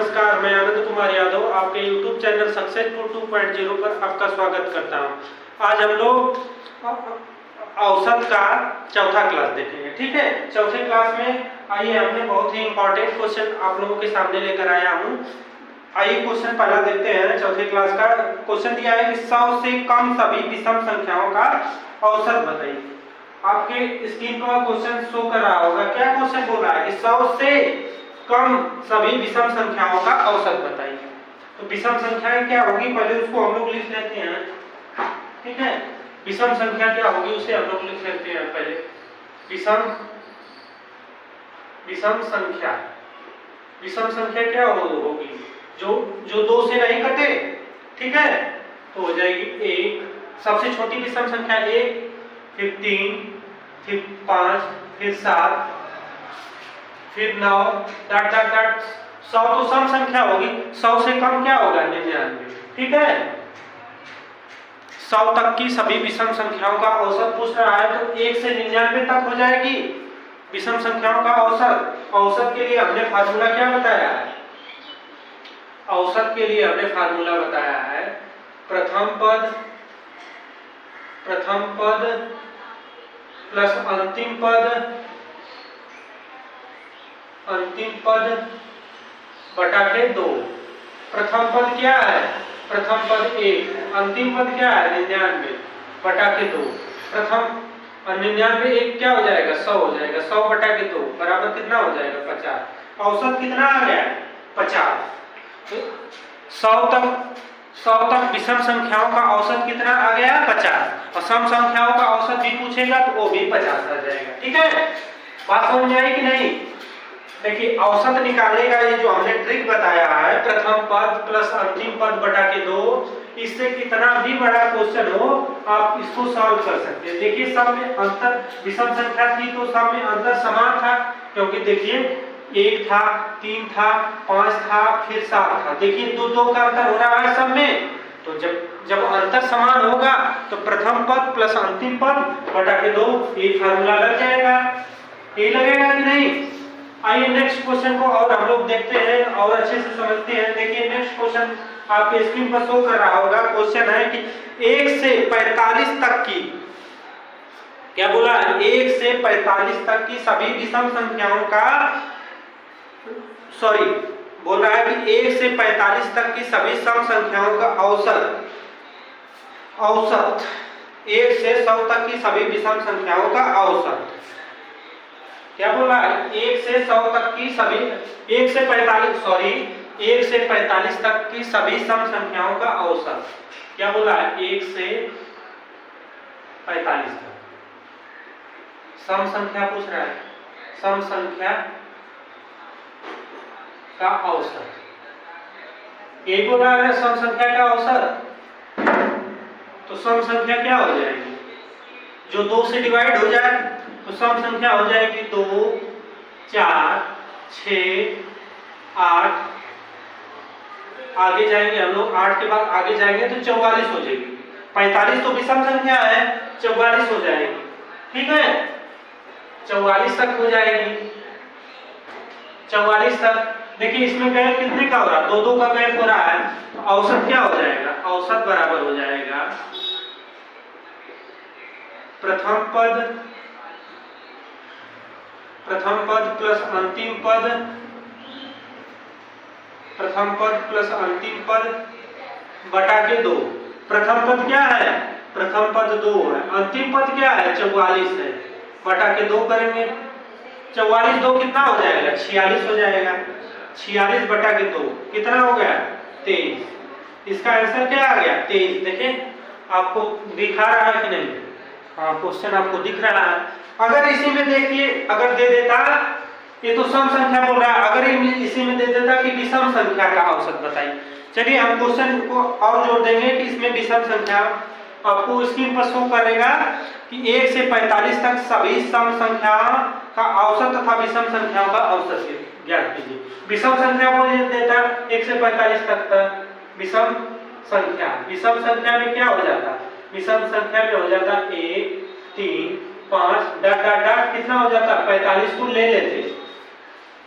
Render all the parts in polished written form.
नमस्कार, मैं आनंद कुमार यादव आपके YouTube चैनल सक्सेसफुल 2.0 पर आपका स्वागत करता हूं। आज हम लोग औसत का चौथा क्लास देखेंगे। ठीक है, चौथे क्लास में आइए हमने बहुत ही इंपॉर्टेंट क्वेश्चन आप लोगों के सामने लेकर आया हूं। आइए क्वेश्चन पहला देखते हैं। चौथे क्लास का क्वेश्चन दिया है कि 100 से कम सभी विषम संख्याओं का औसत बताइए। आपके स्क्रीन पर क्वेश्चन शो कर रहा होगा। क्या क्वेश्चन बोल रहा है कि 100 से कम सभी विषम संख्याओं का औसत बताइए। तो विषम संख्याएं क्या होगी, पहले उसको हम लोग लिख लेते हैं। ठीक है, विषम संख्या क्या होगी उसे हम लोग लिख लेते हैं पहले। विषम संख्या क्या होगी, जो दो से नहीं कटे। ठीक है, तो हो जाएगी 1, सबसे छोटी विषम संख्या 1, फिर 3, फिर 5, फिर 7, फिर 9, डॉट डॉट डॉट 100 तो सम संख्या होगी। 100 से कम क्या होगा, 99। ठीक है, 100 तक की सभी विषम संख्याओं का औसत पूछ रहा है, तो 1 से 99 तक हो जाएगी विषम संख्याओं का औसत। औसत के लिए हमने फार्मूला क्या बताया है, औसत के लिए हमने फार्मूला बताया है प्रथम पद प्लस अंतिम पद बटा के 2। प्रथम पद क्या है, प्रथम पद 1, अंतिम पद क्या है 99 बटा के 2। प्रथम 99 1 क्या हो जाएगा, 100 हो जाएगा। 100 बटा के 2 बराबर कितना हो जाएगा, 50। औसत कितना आ गया, 50। तो 100 तक विषम संख्याओं का औसत कितना आ गया, 50। और सम संख्याओं का औसत भी पूछेगा तो वो भी 50 आ जाएगा। ठीक है, बात समझ में आई कि नहीं। देखिए, औसत निकालने का ये जो हमने ट्रिक बताया है, प्रथम पद प्लस अंतिम पद बटा के 2, इससे कितना भी बड़ा क्वेश्चन हो आप इसको सॉल्व कर सकते हैं। देखिए, सब में अंतर विषम संख्या थी तो सब में अंतर समान था, क्योंकि देखिए 1 था, 3 था, 5 था, फिर 7 था। देखिए 2 का अंतर हो रहा है सब में। तो जब अंतर समान होगा तो प्रथम पद प्लस अंतिम पद बटा के 2 ये फार्मूला लग जाएगा। ये लगेगा कि नहीं। आइए नेक्स्ट क्वेश्चन को और हम लोग देखते हैं और अच्छे से समझते हैं। देखिए नेक्स्ट क्वेश्चन आपके स्क्रीन पर शो कर रहा होगा। क्वेश्चन है कि 1 से 45 तक की, क्या बोला है, 1 से 45 तक की सभी विषम संख्याओं का, सॉरी बोल रहा है कि 1 से 45 तक की सभी सम संख्याओं का औसत 1 से 100 तक की सभी विषम संख्याओं का औसत। क्या बोला है, 1 से 100 तक की सभी 1 से 45 तक की सभी सम संख्याओं का औसत। क्या बोला है, 1 से 45 तक सम संख्या पूछ रहा है, सम संख्या का औसत। यही बोला है सम संख्या का औसत। तो सम संख्या क्या हो जाएगी, जो 2 से डिवाइड हो जाए तो सम संख्या हो जाएगी 2, 4, 6, 8। आगे जाएंगे हम लोग, 8 के बाद आगे जाएंगे तो 44 हो जाएगी। 45 तो विषम संख्या है, 44 हो जाएगी। ठीक है, 44 तक हो जाएगी। 44 तक देखिए, इसमें गैप कितने का हो रहा है, 2 का गैप हो रहा है। तो औसत क्या हो जाएगा, औसत बराबर हो जाएगा प्रथम पद प्लस अंतिम पद, प्रथम पद प्लस अंतिम पद बटा के 2। प्रथम पद क्या है, प्रथम पद 2 है, अंतिम पद क्या है 44 है, बटा के 2 करेंगे। 44 2 कितना हो जाएगा, 46 हो जाएगा। 46 बटा के 2 कितना हो गया, 23। इसका आंसर क्या आ गया, 23। देखिए आपको दिखा रहा है कि नहीं, हाँ क्वेश्चन आपको दिख रहा है। अगर इसी में देखिए, अगर दे देता, ये तो सम संख्या बोल रहा है, अगर इसी में दे देता कि विषम संख्या का औसत बताइए। चलिए हम क्वेश्चन को और जोड़ देंगे कि इसमें विषम संख्या, आपको स्क्रीन पर शो करेगा कि 1 से 45 तक सभी सम संख्याओं का औसत तथा विषम संख्याओं का औसत ज्ञात कीजिए। विषम संख्या बोल देता 1 से 45 तक विषम संख्या में क्या हो जाता, विषम संख्या में हो जाता 1, 3, 5 डॉट डॉट डॉट कितना हो जाता, 45 को ले लेते।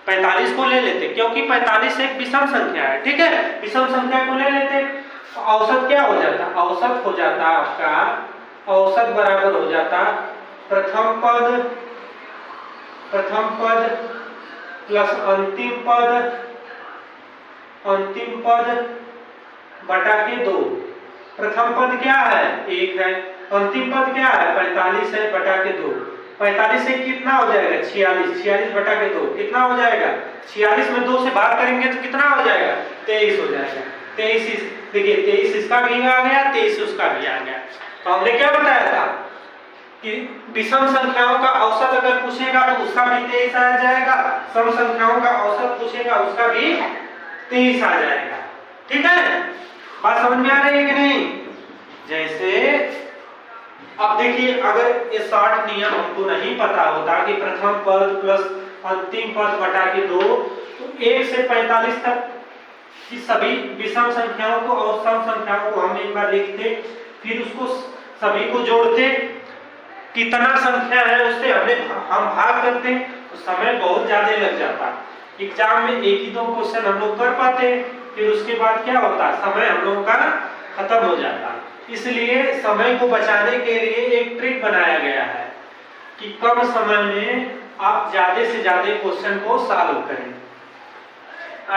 45 को ले लेते क्योंकि 45 एक विषम संख्या है, ठीक है, विषम संख्या को ले लेते। औसत क्या हो जाता, औसत हो जाता आपका, औसत बराबर हो जाता प्रथम पद प्लस अंतिम पद बटा के 2। प्रथम पद क्या है 1 है, अंतिम पद क्या है 45 है बटा के 2। 45 से कितना हो जाएगा 46, 46 बटा के 2 कितना हो जाएगा 46 में 2 से भाग करेंगे तो कितना हो जाएगा 23 हो जाएगा। 23 देखिए 23 इसका भी आ गया, 23 उसका भी आ गया। तो हमने क्या बताया था कि विषम संख्याओं का औसत अगर पूछेगा तो उसका भी 23 आ जाएगा, सम संख्याओं का औसत पूछेगा उसका भी 23 आ जाएगा, ठीक है। बात समझ में आ रही है कि नहीं? जैसे अब देखिए अगर ये 60 नियम हमको नहीं पता होता कि प्रथम पद प्लस अंतिम पद बटा के 2, तो 1 से 45 तक की सभी विषम संख्याओं को और सम संख्याओं को हम एक बार लिखते, फिर उसको सभी को जोड़ते, कितना संख्या है उससे हम भाग करते, तो समय बहुत ज्यादा लग जाता। एग्जाम में 1 ही 2 क्वेश्चन हम लोग कर पाते, फिर उसके बाद क्या होता समय हम लोगों का खत्म हो जाता। इसलिए समय को बचाने के लिए एक ट्रिक बनाया गया है कि कम समय में आप ज्यादा से ज्यादा क्वेश्चन को सॉल्व करें।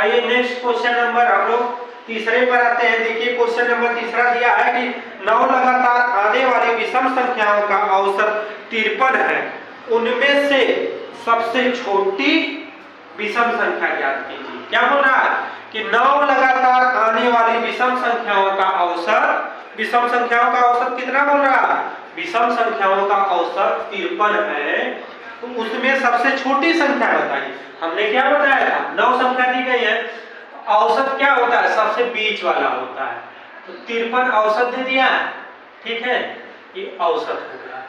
आइए नेक्स्ट क्वेश्चन नंबर हम लोग तीसरे पर आते हैं। देखिए क्वेश्चन नंबर तीसरा दिया है कि 9 लगातार आने वाली विषम संख्याओं का औसत 53 है, उनमें से सबसे छोटी विषम संख्या ज्ञात कीजिए। क्या बोल रहा है कि 9 लगातार आने वाली विषम संख्याओं का औसत, विषम संख्याओं का औसत कितना बोल रहा है, विषम संख्याओं का औसत 53 है, तो उसमें सबसे छोटी संख्या बताइए। हमने क्या बताया था 9 संख्या दी गई है, औसत क्या होता है सबसे बीच वाला होता है, तो 53 औसत दे दिया, ठीक है, ये औसत हो गया,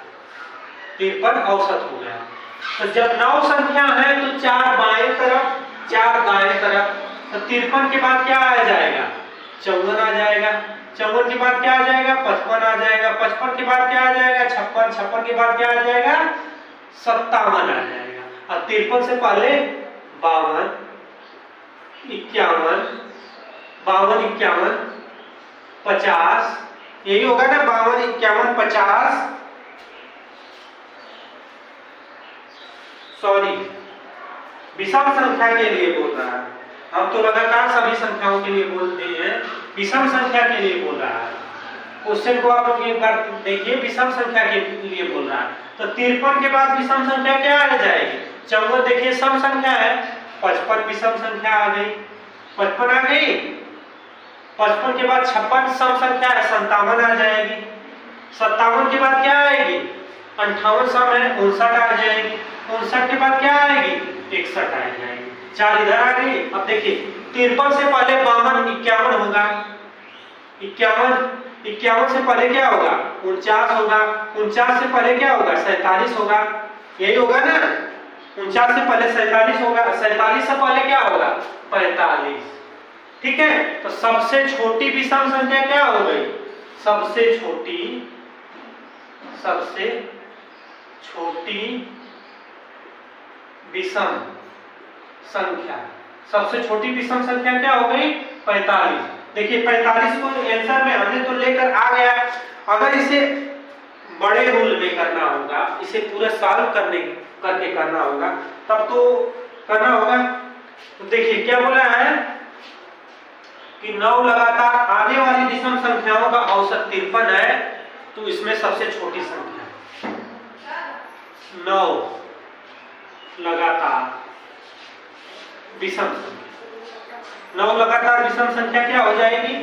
53 औसत हो गया। तो जब 9 संख्या है तो 4 बाएं तरफ 4 दाएं तरफ, तो 53 के बाद क्या आ जाएगा 54 आ जाएगा, 54 के बाद क्या आ जाएगा 55 आ जाएगा, 55 के बाद क्या आ जाएगा 56, 56 के बाद क्या आ जाएगा 57 आ जाएगा, और 53 से पहले 52, 51, 52, 51, 50, यही होगा ना 52, 51, 50, सॉरी विषम संख्या के लिए बोल रहा है, हम तो लगातार सभी संख्याओं के लिए बोलते हैं, विषम संख्या के लिए बोल रहा है। क्वेश्चन को आप लोग एक बार देखिए, विषम संख्या के लिए बोल रहा है, तो 53 के बाद विषम संख्या क्या आ जाएगी 54, देखिए सम संख्या है, 55 विषम संख्या आ गई, 55 आ गई, 55 के बाद 56 सम संख्या है 57 आ जाएगी, 57 के बाद क्या आएगी 58 सम है 59 आ जाएगी, 59 के बाद क्या आएगी 61 आ जाएगी, 4 इधर आ गई। अब देखिए 53 से पहले 52, 51 होगा, 51 से पहले क्या होगा 49 होगा, 49 से पहले क्या होगा 47 होगा, यही होगा ना, 49 से पहले 47 होगा, 47 से पहले क्या होगा 45, ठीक है। तो सबसे छोटी विषम संख्या क्या हो गई, सबसे छोटी विषम संख्या, सबसे छोटी विषम संख्या क्या हो गई 45। देखिए 45 को आंसर में हमने तो लेकर आ गया, अगर इसे बड़े रूल में करना होगा, इसे पूरा सॉल्व करके करना होगा, तब तो करना होगा। तो देखिए क्या बोला है कि 9 लगातार आने वाली विषम संख्याओं का औसत 53 है, तो इसमें सबसे छोटी संख्या 9 लगातार विषम संख्या, 9 लगातार विषम संख्या क्या हो जाएगी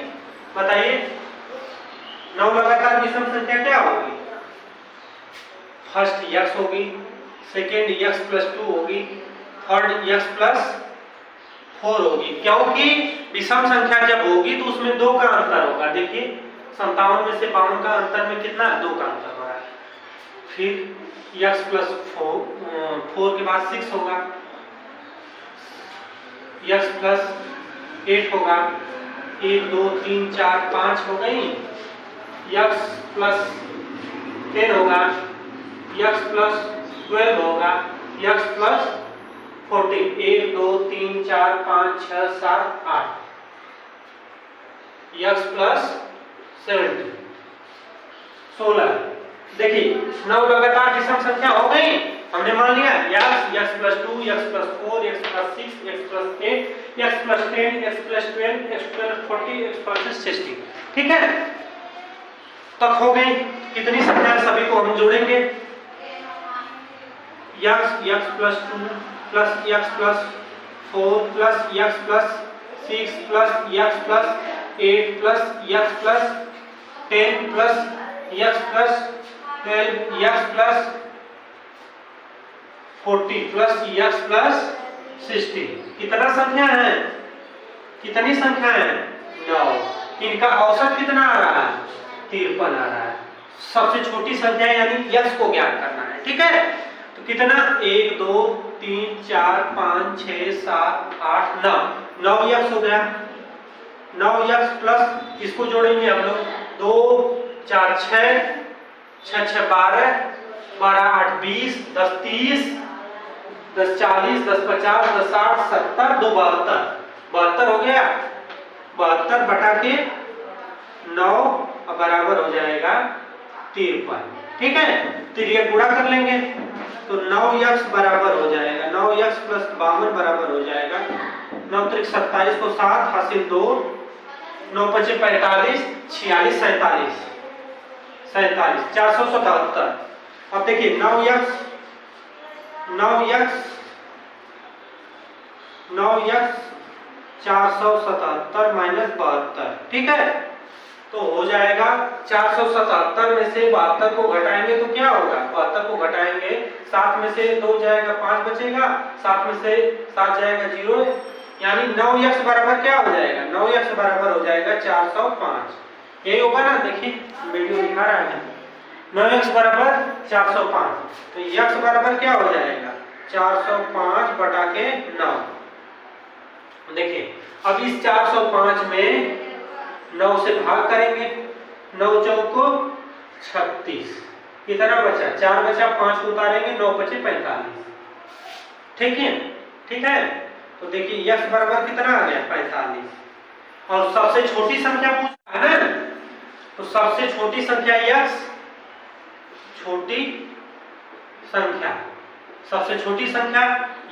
बताइए, 9 लगातार विषम संख्या क्या होगी, फर्स्ट x होगी, सेकेंड x + 2 होगी, थर्ड x + 4 होगी, क्योंकि विषम संख्या जब होगी तो उसमें 2 का अंतर होगा। देखिए 57 में से 52 का अंतर में कितना 2 का अंतर हो रहा है, फिर x + 4 के बाद 6 होगा, x + 8 होगा, 1 2 3 4 5 हो गई, x + 10 होगा, x + 12 होगा, x + 14 1 2 3 4 5 6 7 8 x प्लस 17 16। देखिए 9 लगातार विषम संख्या हो गई, हमने मान लिया x plus 2 x plus 4 x plus 6 x plus 8 x plus 10 x plus 12 x plus 40 x plus 60। ठीक है, तक हो गई। कितनी संख्या सभी को हम जोड़ेंगे, x plus 2 plus x plus 4 plus x plus 6 plus x plus 8 plus x plus 10 plus x plus 12 x plus 40 plus x plus 60। कितना संख्या है, कितनी संख्या है, 9। इनका औसत कितना आ रहा है, 53 आ रहा है। सबसे छोटी संख्या यानी x को ज्ञात करना है। ठीक है, तो कितना 1 2 3 4 5 6 7 8 9 9x हो गया। 9x प्लस इसको जोड़ेंगे हम लोग 2 4 6 6 6 12 12 8 20 10 30 10 40 10 50 10 60 70 2 72 72 हो गया। 72 बटा के 9 बराबर हो जाएगा 53। ठीक है, तो ये गुणा कर लेंगे तो 9x बराबर हो जाएगा 9x प्लस 52 बराबर हो जाएगा 9 त्रिक 27 को 7 हासिल 2 9 पचे 45 46 47 47 477। अब देखिए 9x 477 माइनस 72। ठीक है, तो हो जाएगा 477 में से 72 को घटाएंगे तो क्या होगा, 72 को घटाएंगे 7 में से 2 जाएगा 5 बचेगा, 7 में से 7 जाएगा 0, यानी 9x बराबर क्या हो जाएगा, 9x बराबर हो जाएगा 405। यही होगा ना, देखिए वीडियो दिखा रहा है 9x बराबर 405। तो x बराबर क्या हो जाएगा 405 बटा के 9। देखिए अब इस 405 में 9 से भाग करेंगे, 9 चौको 36, कितना बचा 4 बचा, 5 को उतारेंगे 9 बचे 45। ठीक है, ठीक है, तो देखिए x बराबर कितना आ गया 45। और सबसे छोटी संख्या पूछा है ना, तो सबसे छोटी संख्या x, छोटी संख्या सबसे छोटी संख्या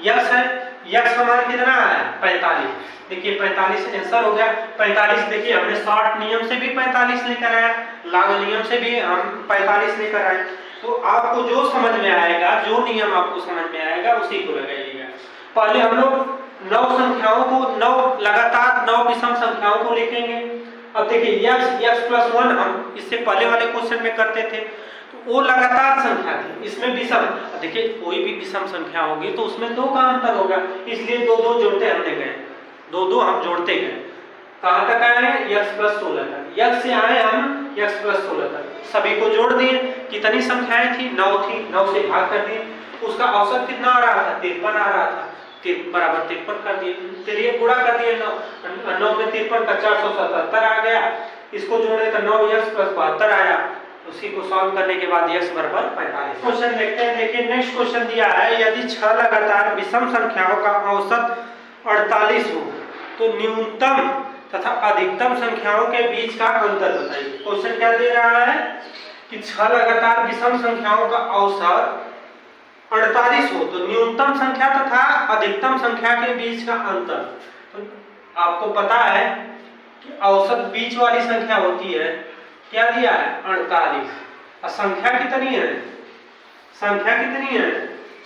x है। x हमारा कितना आया 45। देखिए 45 आंसर हो गया। 45 देखिए हमने शॉर्ट नियम से भी 45 लेकर आया, लॉन्ग नियम से भी हम 45 लेकर आए। तो आपको जो समझ में आएगा, जो नियम आपको समझ में आएगा उसी को लगाइएगा। पहले हम लोग 9 संख्याओं को 9 लगातार 9 विषम संख्याओं को लिखेंगे। अब देखिए x प्लस 1 हम इससे पहले वाले क्वेश्चन में करते थे, तो वो लगातार संख्या थी, इसमें विषम। देखिए कोई भी विषम संख्या होगी तो उसमें 2 का अंतर होगा, इसलिए 2 2 जोड़ते हमने गए, 2 2 हम जोड़ते गए। कहां तक आए हैं x प्लस 16 तक, x से आए हम x प्लस 16 तक, सभी को जोड़ दिए। कितनी संख्याएं थी 9 थी, 9 से भाग कर दिए। उसका औसत कितना आ रहा था 53 आ रहा था, बराबर 53 कर दिए। फिर ये गुणा कर दिए 9 में 53 का 477 आ गया। इसको जोड़े तो 9x प्लस 72 आया। उसी को सॉल्व करने के बाद x बराबर 45। क्वेश्चन देखते हैं। देखिए नेक्स्ट क्वेश्चन दिया है, यदि 6 लगातार विषम संख्याओं का औसत 48 हो तो न्यूनतम तथा अधिकतम संख्याओं के बीच का अंतर बताइए। क्वेश्चन क्या दे रहा है कि 6 लगातार विषम संख्याओं का औसत 48 हो तो न्यूनतम संख्या तथा अधिकतम संख्या के बीच का अंतर। तो आपको पता है कि औसत बीच वाली संख्या होती है, क्या दिया है 48, और संख्या कितनी है, संख्या कितनी है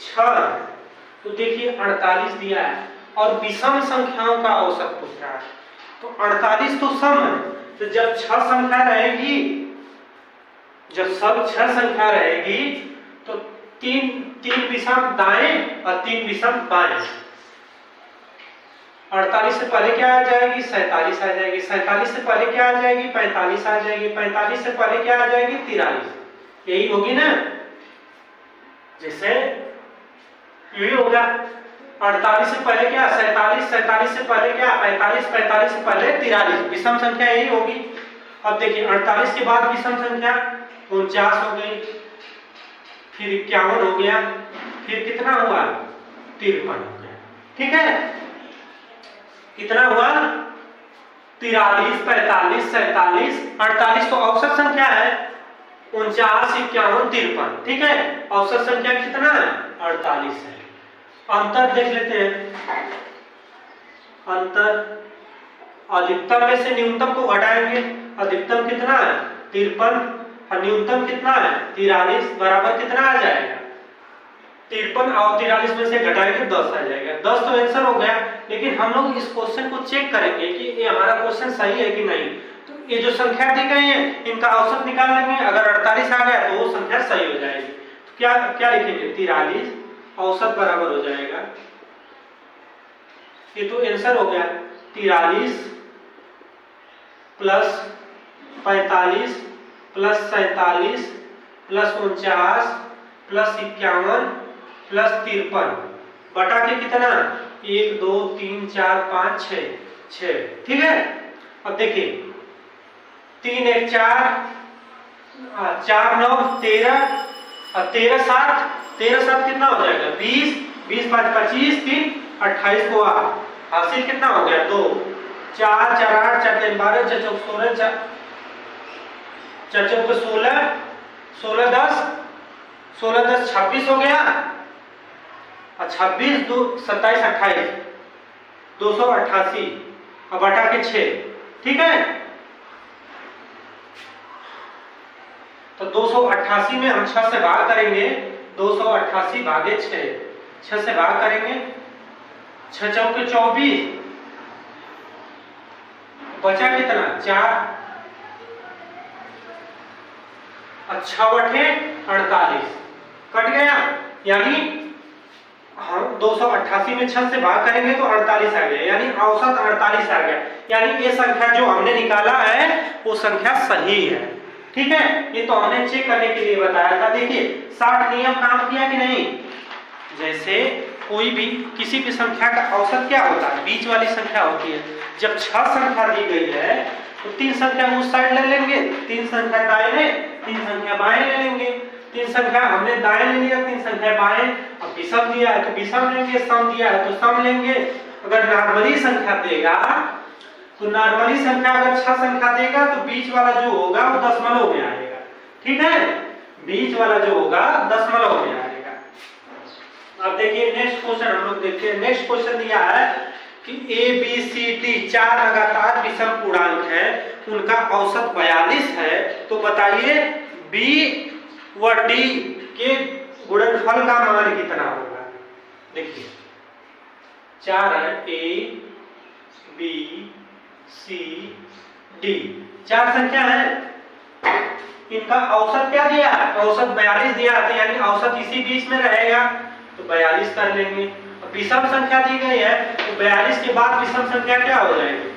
6। तो देखिए 48 दिया है और विषम संख्याओं का औसत पूछ रहा है, तो 48 तो सम है। तो जब 6 संख्या रहेगी, जब सब 6 संख्या रहेगी तो 3 विषम दाएं और 3 विषम बाएं। 48 से पहले क्या आ जाएगी 47 आ जाएगी, 47 से पहले क्या आ जाएगी 45 आ जाएगी, 45 से पहले क्या आ जाएगी 43। यही होगी ना, जैसे यही होगा। 48 से पहले क्या 47, 47 से पहले क्या 45, 45 से पहले 43, विषम संख्या यही होगी। अब देखिए 48 के बाद विषम संख्या 49 हो गई, फिर 51 हो गया, फिर कितना हुआ 53 हो गया। ठीक है, कितना हुआ 43, 45, 47, 48। तो औसत संख्या है 49, 51, 53। ठीक है, औसत संख्या कितना है 48 है। अंतर देख लेते हैं, अंतर अधिकतम में से न्यूनतम को घटाएंगे। अधिकतम कितना है 53 और न्यूनतम कितना है 43, बराबर कितना आ जाएगा 53 और 43 में से घटाएंगे 10 आ जाएगा। 10 तो आंसर हो गया, लेकिन हम लोग इस क्वेश्चन को चेक करेंगे कि ये हमारा क्वेश्चन सही है कि नहीं। तो ये जो संख्या दी गई है इनका औसत निकाल लेंगे, अगर 48 आ गया तो वो संख्या सही हो जाएगी। तो क्या क्या लिखेंगे 43 औसत बराबर हो जाएगा, ये तो आंसर हो गया 43 plus 45 plus 47 plus 49 plus 51 plus 53 बटा के कितना 1 2 3 4 5 6। ठीक है, अब देखिए 3 1 4 4 9 13 और 13 7 कितना हो जाएगा 20 20 5 25 3 28 को हासिल कितना हो गया 2 4 4 8 4 3 12 4 4 16 4 4 को 16 16 10 16 10 26 हो गया और 26 2 27 28 288 अब बटा के 6। ठीक है, तो 288 में हम 6 से भाग करेंगे, 288 भागे 6 से भाग करेंगे, 6 चौके 24 बचा कितना 4 और 6 बटे 48 कट गया, यानी हम 288 में 6 से भाग करेंगे तो 48 आ गया, यानी औसत 48 आ गया। यानी ये संख्या जो हमने निकाला है वो संख्या सही है। ठीक है, ये तो हमने चेक करने के लिए बताया था। देखिए 60 नियम काम किया कि नहीं। जैसे कोई भी किसी भी संख्या का औसत क्या होता है बीच वाली संख्या होती है। जब 6 संख्या दी गई है तो 3 संख्या उस साइड ले लेंगे, 3 संख्या दाएं, 3 संख्या बाएं ले लेंगे। 3 संख्या हमने दाएं ले लिया, 3 संख्या बाएं, अब विषम दिया है तो विषम लेंगे, सम दिया है तो सम लेंगे। अगर नॉर्मली संख्या देगा तो नॉर्मली संख्या अगर 6 संख्या देगा तो बीच वाला जो होगा वो दशमलव में आएगा। ठीक है, बीच वाला जो होगा दशमलव में आएगा। अब देखिए नेक्स्ट क्वेश्चन हम लोग देखते हैं। नेक्स्ट क्वेश्चन दिया है कि ए बी सी डी 4 लगातार विषम पूर्णांक है, उनका औसत 42 है। तो बताइए बी व डी के गुणनफल का मान कितना होगा। देखिए 4 है, ए बी सी डी 4 संख्या है, इनका औसत क्या दिया है औसत 42 दिया है, यानी औसत इसी बीच में रहेगा तो 42 कर लेंगे। विषम संख्या दी गई है तो 42 के बाद विषम संख्या क्या हो जाएगी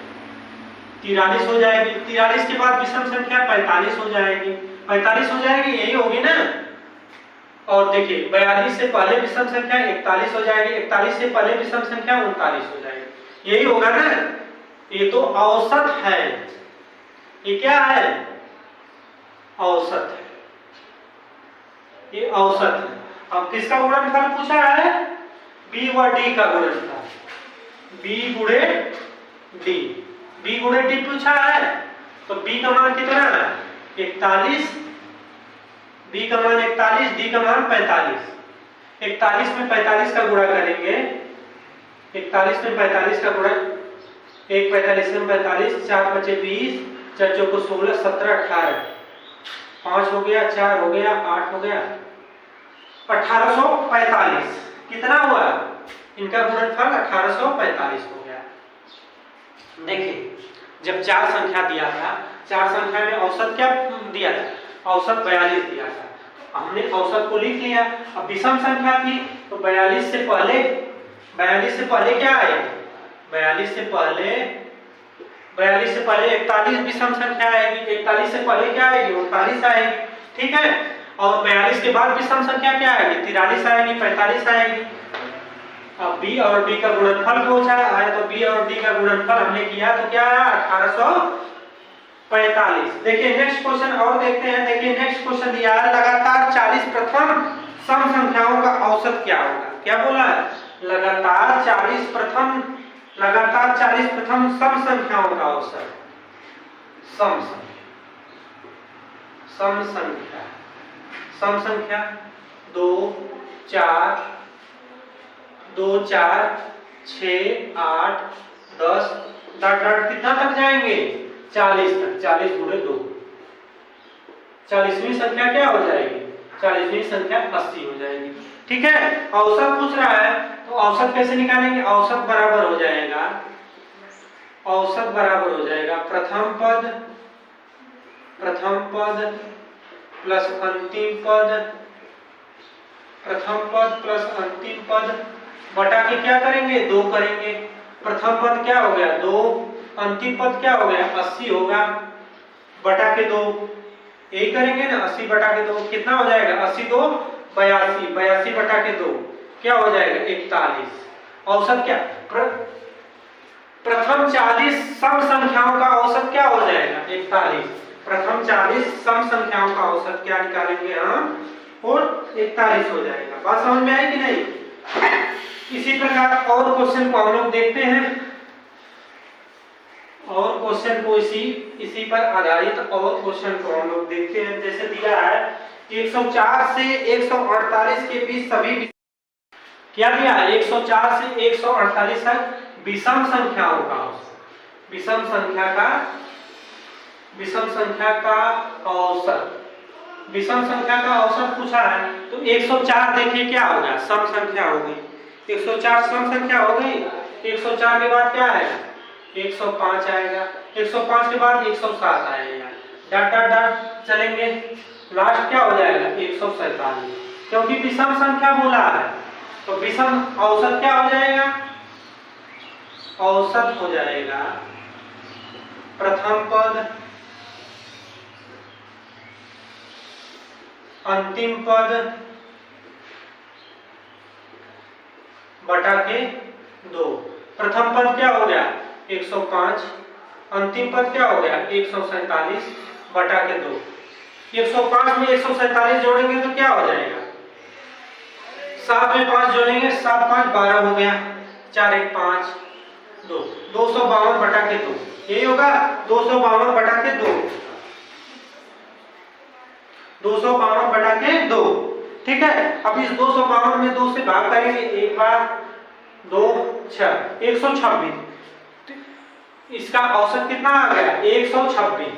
43 हो जाएगी। 43 के बाद विषम संख्या 45 हो जाएगी, 45 हो जाएगी, यही होगी ना। और देखिए 42 से पहले विषम संख्या 41 हो जाएगी, 41 से पहले विषम संख्या 39 हो जाएगी, यही होगा ना। ये तो औसत है, ये क्या है औसत है, ये औसत है। अब किसका गुणनफल पूछा है बी व डी का गुणनफल, बी गुणे डी, बी गुणे डी पूछा है तो बी का मान कितना है 41, बी का मान 41, डी का मान 45। 41 में 45 का गुणा करेंगे, 41 में 45 का गुणा, 1 45 में 45, 4 बचे 20, 4 चौको 16, 17 18, 5 हो गया, 4 हो गया, 8 हो गया, 1845 कितना हुआ इनका गुणनफल 1845 हो गया। देखिए जब 4 संख्या दिया था, 4 संख्या में औसत क्या दिया था औसत 42 दिया था, तो हमने औसत को लिख लिया। अब विषम संख्या थी तो 42 से पहले क्या आएगी 42 से पहले 41 विषम संख्या आएगी, 41 से पहले क्या आएगी 39 आएगी। ठीक है, और 42 के बाद विषम संख्या क्या आएगी 43 आएगी, 45 आएगी। अब बी और डी का गुणनफल पूछा है तो बी और डी का गुणनफल हमने किया तो क्या आया 1845। देखिए नेक्स्ट क्वेश्चन और देखते हैं। देखिए नेक्स्ट क्वेश्चन दिया है लगातार 40 प्रथम सम संख्याओं का औसत क्या होगा। क्या बोला है लगातार 40 प्रथम सम संख्याओं का औसत। सम संख्या 2 4 6 8 10 डॉट कितना तक जाएंगे? 40 तक। 40 गुणे 2, 40वीं संख्या क्या हो जाएगी? 40वीं संख्या 80 हो जाएगी। ठीक है, औसत पूछ रहा है तो औसत कैसे निकालेंगे? औसत बराबर हो जाएगा प्रथम पद प्लस अंतिम पद बटा के क्या करेंगे? 2 करेंगे। प्रथम पद क्या हो गया? 2, अंतिम पद क्या हो गया? 80 होगा, बटा के 2 यही करेंगे ना। 80 बटा के 2 कितना हो जाएगा? 80 2 82, 82 बटा के 2 क्या हो जाएगा? 41। औसत क्या? प्रथम 40 सम संख्याओं का औसत क्या हो जाएगा? 41। प्रथम 40 सम संख्याओं का औसत क्या निकालेंगे हम? और 41 हो जाएगा। बात समझ में आई कि नहीं? इसी प्रकार और क्वेश्चन को हम लोग देखते हैं, और क्वेश्चन को इसी पर आधारित और क्वेश्चन को हम लोग देखते हैं। जैसे दिया है 104 से 148 के बीच सभी, क्या दिया है? 104 से 148 तक विषम संख्याओं का औसत। विषम संख्या का औसत। विषम संख्या का औसत पूछा है तो 104 देखिए क्या होगा? सम संख्या हो गई। 104 सम संख्या हो गई। 104 के बाद क्या है? 105 आएगा। 105 के बाद 107 आएगा। डॉट चलेंगे, लास्ट क्या हो जाएगा? 147। क्योंकि विषम संख्या बोला है तो विषम औसत क्या हो जाएगा? औसत हो जाएगा प्रथम पद अंतिम पद बटा के 2। प्रथम पद क्या हो गया? 105, अंतिम पद क्या हो गया? 147 बटा के 2। 105 में 147 जोड़ेंगे तो क्या हो जाएगा? 7 में 5 जोड़ेंगे, 7 5 12 हो गया, 4 1 5 2, 252 बटा के 2 यही होगा। 252 बटा के 2, 252 बटा के 2। ठीक है, अब इस 252 में 2 से भाग करेंगे, 1 बार 2 6 126। इसका औसत कितना आ गया? 126।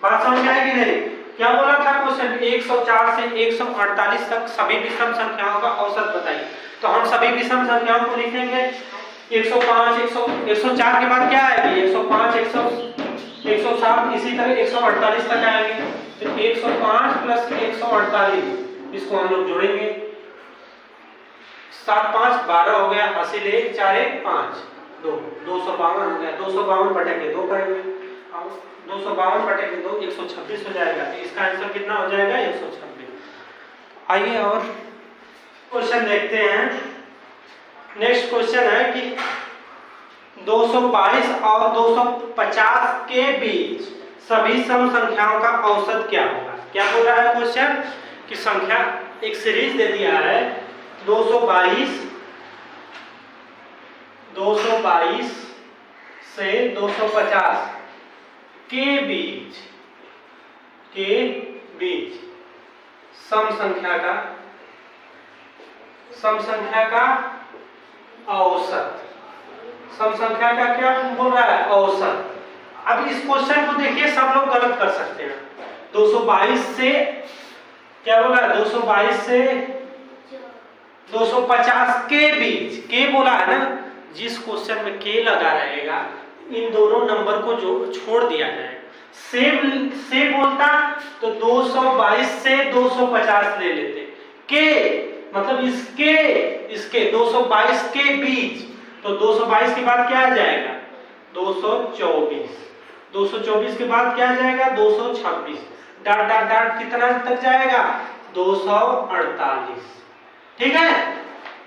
बात समझ में आई कि नहीं? क्या बोला था क्वेश्चन? 104 से 148 तक सभी विषम संख्याओं का औसत बताइए। तो हम सभी विषम संख्याओं को लिखेंगे 105 104 के बाद क्या आएगी? 105 107 इसी तरह 148 तक आएंगे। तो 105 प्लस 148 इसको हम लोग जोड़ेंगे। 7 5 12 हो गया, हासिल 1 4 1 5 2, 252 हो गया। 252 बटे के 2 करेंगे, 252 बटे के 2 126 हो जाएगा। तो इसका आंसर कितना हो जाएगा? 126। आइए और क्वेश्चन देखते हैं। नेक्स्ट क्वेश्चन है कि 222 और 250 के बीच सभी सम संख्याओं का औसत क्या होगा? क्या बोल रहा है क्वेश्चन? कि संख्या एक सीरीज दे दिया है 222 से 250 के बीच सम संख्या का औसत। सम संख्या का क्या बोल रहा है? औसत। अब इस क्वेश्चन को देखिए, सब लोग गलत कर सकते हैं। 222 से क्या बोला? 222 से 250 के बीच। के बोला है ना, जिस क्वेश्चन में के लगा रहेगा इन दोनों नंबर को जो छोड़ दिया जाएगा। से बोलता तो 222 से 250 ले लेते। के मतलब इसके 222 के बीच, तो 222 के बाद क्या आ जाएगा? 224। 224 के बाद क्या आ जाएगा? 226। डाट कितना तक जाएगा? 248। ठीक है,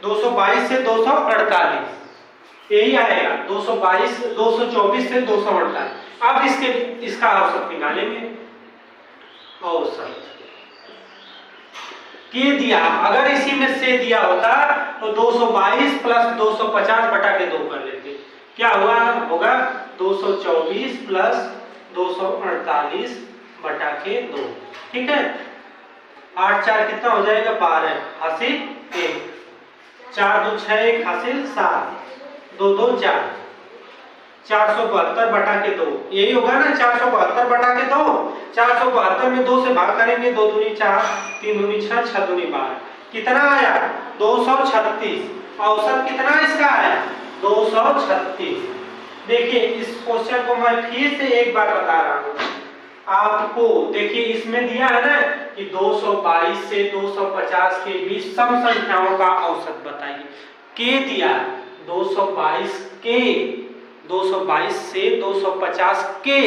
222 से 248 यही आएगा। 224 से 248। अब इसका औसत निकालेंगे। औसत के दिया, अगर इसी में से दिया होता तो 222 प्लस 250 बटा के 2 कर लेते, क्या हुआ होगा 224 प्लस 248 बटा के 2, ठीक है। 8 4 कितना हो जाएगा 12, हासिल 1, 4 2 6 1 हासिल 7, 2 2 4, 472 बटा के 2, यही होगा ना 472 बटा के 2। 472 में 2 से भाग करेंगे, 2 दूनी 4, 3 दूनी 6, 6 दूनी 12, कितना आया 236। औसत कितना इसका आया 236। देखिए इस क्वेश्चन को मैं फिर से एक बार बता रहा हूँ आपको। देखिए इसमें दिया है ना कि 222 से 250 के बीच सम संख्याओं का औसत बताइए, के दिया 222 के, 222 से 250 के,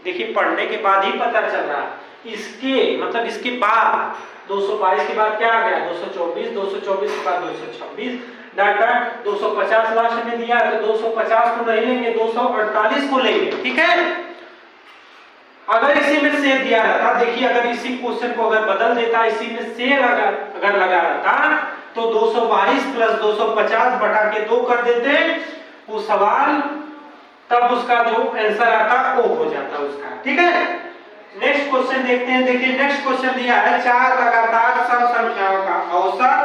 देखिए पढ़ने के बाद ही पता चल रहा है। इसके मतलब इसके बाद 222 के बाद क्या आ गया 224, 224 के बाद 226, डाटा 250 लास्ट में दिया है तो 250 को नहीं लेंगे, 248 को लेंगे, ठीक है। अगर इसी में से दिया रहता, देखिए अगर इसी क्वेश्चन को अगर बदल देता, इसी में से अगर लगा रहता तो 222 प्लस 250 बटा के 2 कर देते वो सवाल, तब उसका जो आंसर आता वो हो जाता उसका, ठीक है। नेक्स्ट क्वेश्चन देखते हैं। देखिए नेक्स्ट क्वेश्चन दिया है 4 लगातार सम संख्याओं का औसत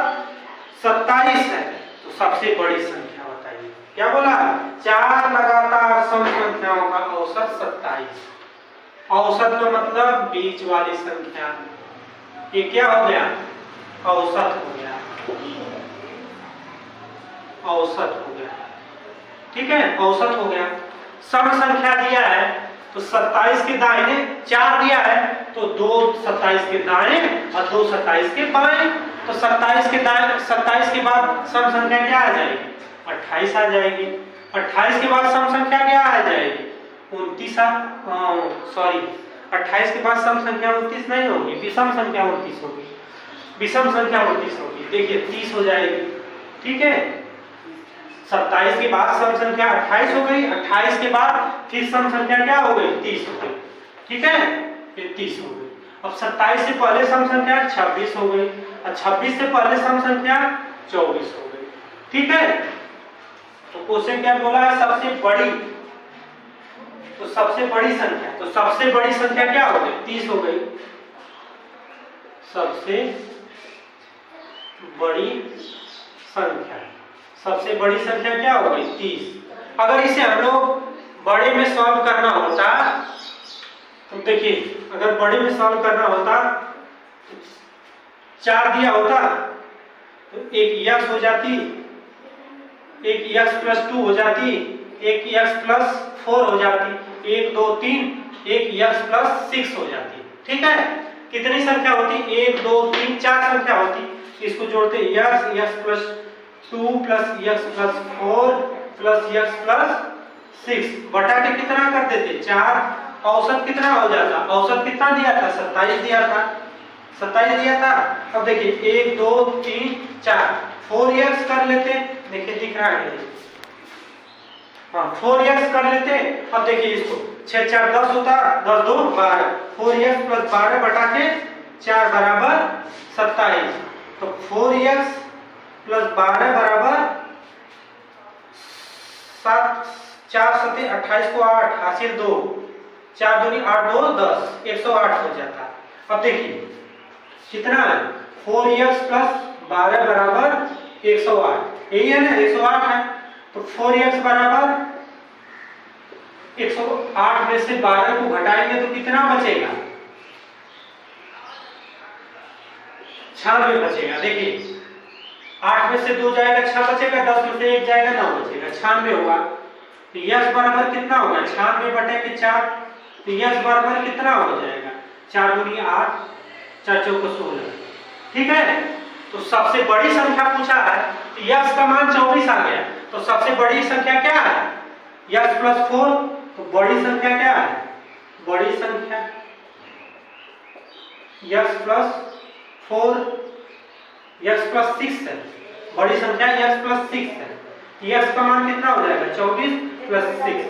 27 है, तो सबसे बड़ी संख्या बताइए। क्या बोला 4 लगातार सम संख्याओं का औसत 27। औसत का मतलब बीच वाली संख्या, ये क्या हो गया औसत हो गया, औसत हो गया, ठीक है औसत हो गया। सम संख्या दिया है तो 27 के दाहिने 4 दिया है तो 2 27 के दाएं और 2 27 के बाएं, तो 27 के दाएं 27 के बाद सम संख्या क्या आ जाएगी 28 आ जाएगी। 28 के बाद सम संख्या क्या आ जाएगी 29, सॉरी 28 के बाद सम संख्या 29 नहीं होगी, विषम संख्या 29 होगी, विषम संख्या 29 होगी। देखिए 30 हो जाएगी, ठीक है। 27 के बाद सम संख्या 28 हो गई, 28 के बाद फिर सम संख्या क्या हो गई 30 हो गई, ठीक है, फिर 30 हो गई। अब 27 से पहले सम संख्या 26 हो गई और 26 से पहले सम संख्या 24 हो गई, ठीक है। तो क्वेश्चन क्या बोला है सबसे बड़ी, तो सबसे बड़ी संख्या, तो सबसे बड़ी संख्या क्या हो गई 30 हो गई, सबसे बड़ी संख्या, सबसे बड़ी संख्या क्या हो गई 30। अगर इसे हम लोग बड़े में सॉल्व करना होता तो देखिए अगर बड़े में सॉल्व करना होता तो 4 दिया होता तो एक x हो जाती, एक x प्लस 2 हो जाती, एक x प्लस 4 हो जाती, 1 2 3, एक x प्लस 6 हो जाती, ठीक है। कितनी संख्या होती 1 2 3 4 संख्या होती, इसको जोड़ते x plus 2 plus x plus 4 plus x plus 6 बटा के कितना कर देते 4, औसत कितना हो जाता, औसत कितना दिया था 27 दिया था, 27 दिया था। अब देखिए 1 2 3 4 4x कर लेते, देखिए दिख रहा है हाँ 4x कर लेते। अब देखिए इसको 6 4 10 होता, 10 2 12, 4x प्लस 12 बटा के 4 बराबर 27, तो 4x प्लस 12 बराबर 7 4 7 28 को 8 हासिल 2, 4 दूनी 8 2 10, 108 हो जाता। अब देखिए कितना है 4x प्लस 12 बराबर 108, यही है ना 108 है, तो 4x बराबर 108 में से 12 को घटाएंगे तो कितना बचेगा 96 बचेगा। देखिए 8 में से 2 जाएगा 6 बचेगा, 10 में से 1 जाएगा 9 बचेगा, 96 होगा। तो यस बराबर कितना होगा 96 बटे के 4, तो यस बराबर कितना हो जाएगा 4 दूनी 8 4 चौको 16, ठीक है। तो सबसे बड़ी संख्या पूछा है तो यस का मान 24 आ गया, तो सबसे बड़ी संख्या क्या है यस प्लस 4, तो बड़ी संख्या क्या है बड़ी संख्या यस प्लस 4 यस प्लस 6 है, बड़ी संख्या यस प्लस 6 है, यस का मान कितना हो जाएगा 24 प्लस 6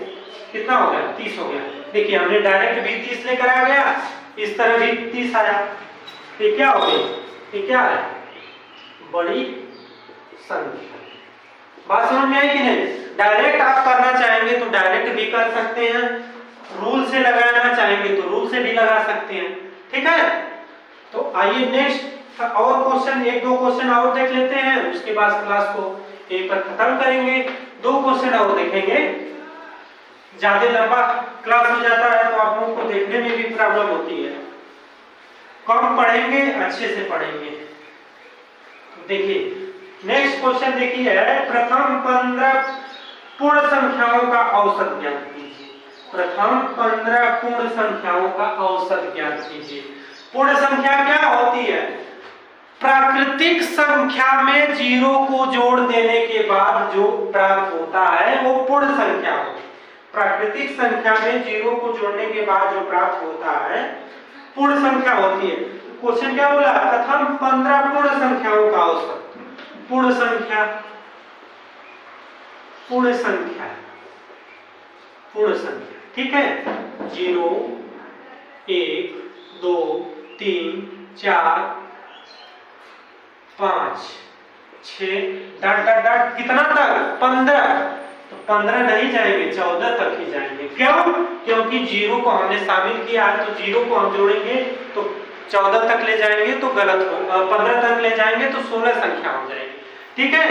कितना हो गया 30 हो गया। देखिए हमने डायरेक्ट भी 30 लेकर आ गया, इस तरह भी 30 आया, ये क्या हो गया ये क्या है? बड़ी संख्या। बात समझ में आई कि नहीं? डायरेक्ट आप करना चाहेंगे तो डायरेक्ट भी कर सकते हैं, रूल से लगाना चाहेंगे तो रूल से भी लगा सकते हैं। ठीक है, तो आइए नेक्स्ट और क्वेश्चन, एक दो क्वेश्चन और देख लेते हैं, उसके बाद क्लास को एक पर खत्म करेंगे। दो क्वेश्चन और देखेंगे, ज्यादा लंबा क्लास हो जाता है तो आप लोगों को देखने में भी प्रॉब्लम होती है। कम पढ़ेंगे, अच्छे से पढ़ेंगे। देखिए नेक्स्ट क्वेश्चन देखिए, प्रथम 15 पूर्ण संख्याओं का औसत ज्ञात कीजिए। प्रथम 15 पूर्ण संख्याओं का औसत ज्ञात कीजिए। पूर्ण संख्या क्या होती है? प्राकृतिक संख्या में जीरो को जोड़ देने के बाद जो प्राप्त होता है वो पूर्ण संख्या होती है। प्राकृतिक संख्या में जीरो को जोड़ने के बाद जो प्राप्त होता है पूर्ण संख्या होती है। क्वेश्चन क्या बोला? प्रथम 15 पूर्ण संख्याओं का औसत। पूर्ण संख्या, पूर्ण संख्या, पूर्ण संख्या, ठीक है? 0 1 2 3 4 5 6 डॉट डॉट डॉट कितना तक? 15। तो 15 नहीं जाएंगे, 14 तक ही जाएंगे। क्यों? क्योंकि 0 को हमने शामिल किया है, तो 0 को हम जोड़ेंगे तो 14 तक ले जाएंगे तो गलत हो, 15 तक ले जाएंगे तो 16 संख्या हो जाएगी। ठीक है,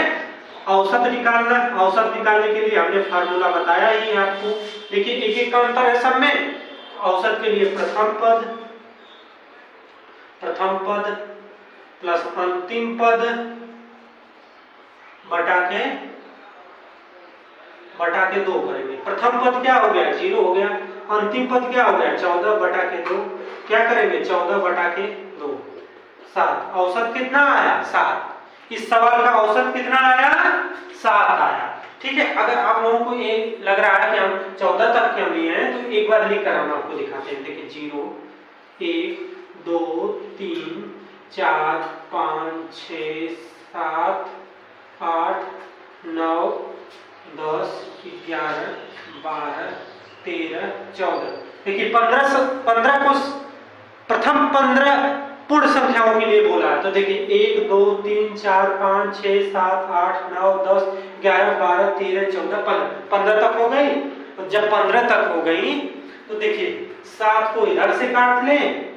औसत निकालना, औसत निकालने के लिए हमने फार्मूला बताया ही आपको। देखिए एक एक का अंतर है सब में। औसत के लिए प्रथम पद प्लस अंतिम पद बटा के 2 करेंगे। प्रथम पद क्या हो गया? 0 हो गया। अंतिम पद क्या हो गया? 14 बटा के 2। क्या करेंगे? 14 बटा के 2 7। औसत कितना आया? 7। इस सवाल का औसत कितना आया? 7 आया। ठीक है, अगर आप लोगों को ये लग रहा है कि हम 14 तक क्यों लिए हैं तो एक बार लिख कर हम आपको दिखाते हैं। देखिए 0 1 2 3 4 5 6 7 8 9 10 11 12 13 14। देखिए 15 को प्रथम 15 पूर्ण संख्याओं के लिए बोला है। तो देखिए 1 2 3 4 5 6 7 8 9 10 11 12 13 14 15 तक हो गई। तो जब 15 तक हो गई तो देखिए 7 को इधर से काट लें,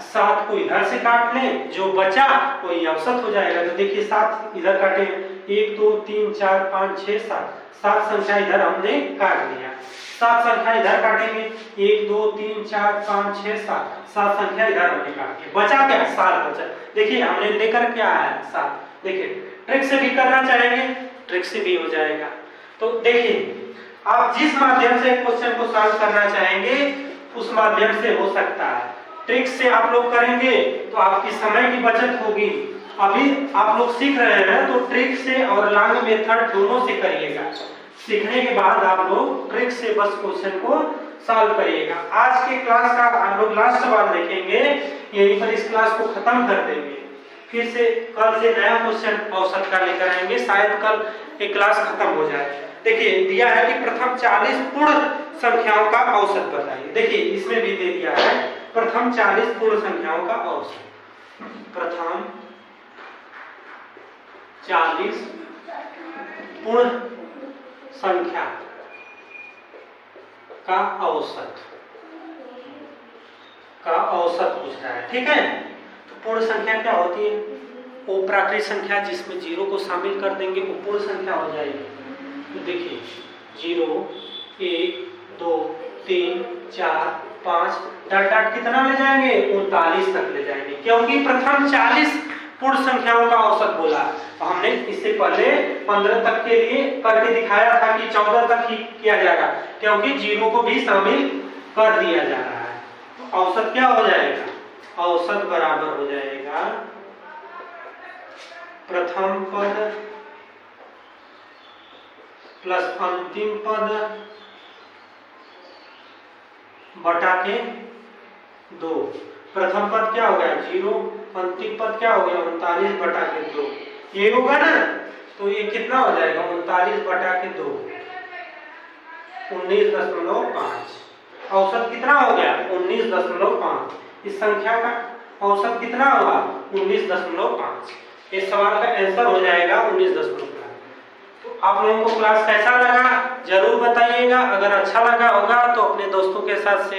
7 को इधर से काट लें, जो बचा वही औसत हो जाएगा। तो देखिए 7 इधर काटे, 1 2 3 4 5 6 7 संख्या इधर हमने काट लिया। 7 संख्या इधर काटेंगे, 1 2 3 4 5 6 7 संख्या इधर हमने काट ली। बचा क्या? 7 बचा। देखिए हमने लेकर क्या आया? 7। देखिए ट्रिक से भी करना चाहेंगे, ट्रिक से भी हो जाएगा। तो देखिए आप जिस माध्यम से क्वेश्चन को सॉल्व करना चाहेंगे उस माध्यम से हो सकता है। ट्रिक से आप लोग करेंगे तो आपकी समय की बचत होगी। अभी आप लोग सीख रहे हैं तो ट्रिक से और लॉन्ग मेथड दोनों से करिएगा। सीखने के बाद आप लोग ट्रिक से बस क्वेश्चन को सॉल्व करिएगा। आज के क्लास का हम लोग लास्ट सवाल देखेंगे, यहीं पर इस क्लास को खत्म कर देंगे। फिर से कल से नया क्वेश्चन औसत का लेकर आएंगे, शायद कल एक क्लास खत्म हो जाए। देखिए दिया है कि प्रथम 40 पूर्ण संख्याओं का औसत बताइए। देखिए इसमें भी दे दिया है प्रथम 40 पूर्ण संख्याओं का औसत। प्रथम 40 पूर्ण संख्या का औसत पूछ रहा है। ठीक है, तो पूर्ण संख्या क्या होती है? वो प्राकृतिक संख्या जिसमें 0 को शामिल कर देंगे वो पूर्ण संख्या हो जाएगी। तो देखिए 0 1 2 3 4 5 डॉट डॉट कितना ले जाएंगे? 39 तक ले जाएंगे, क्योंकि प्रथम 40 पूर्ण संख्याओं का औसत बोला। तो हमने इससे पहले 15 तक के लिए करके दिखाया था कि 14 तक ही किया जाएगा, क्योंकि 0 को भी शामिल कर दिया जा रहा है। तो औसत क्या हो जाएगा? औसत बराबर हो जाएगा प्रथम पद प्लस अंतिम पद बटा के 2। प्रथम पद क्या हो गया? 0, अंतिम पद क्या हो गया? 39 बटा के 2। ये होगा ना, तो ये कितना हो जाएगा? 39 बटा के 2 19.5। औसत कितना हो गया? 19.5। इस संख्या का औसत कितना हुआ 19.5। इस सवाल का आंसर हो जाएगा 19.5। तो आप लोगों को क्लास कैसा लगा जरूर बताइएगा। अगर अच्छा लगा होगा तो अपने दोस्तों के साथ शेयर